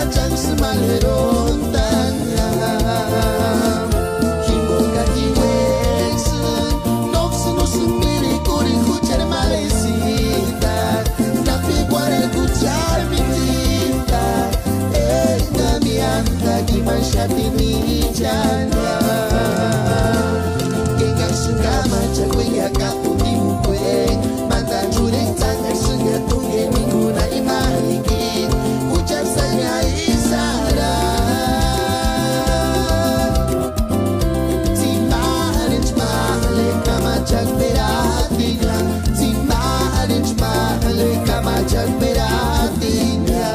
diajang semalerontanya Himboka kiweksun Noksun usun milik kuring hujan malesita Napi kuare kucar mitita kami lagi masyati ni jana Kengang suka macam kue ya kapu di mukwe Mantan jurek tangan sungai tungge minggu na imahiki Ucap saya isara Timarin cmale kamacak beratinya Timarin cmale kamacak beratinya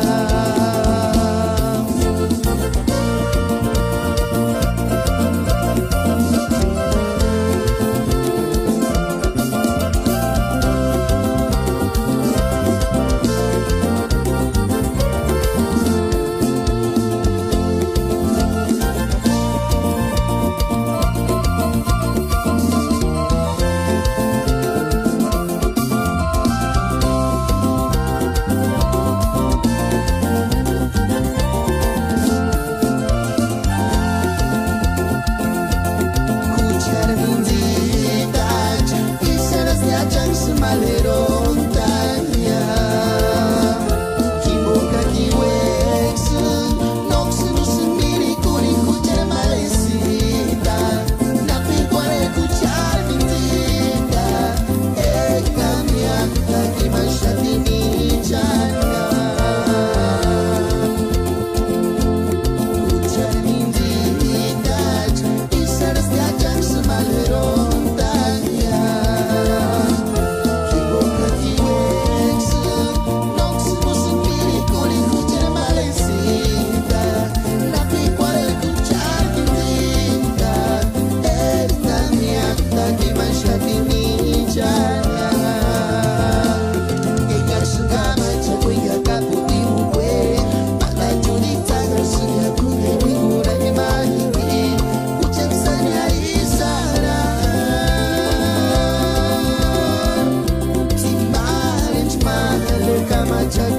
Semalerontanya Himboka kiweksun Noksun usun milik kuring kucar malesita Napi kuare kucar mintika kami lagi masyati ni jana Kucar mintika Isaras diajang semalerontanya Macam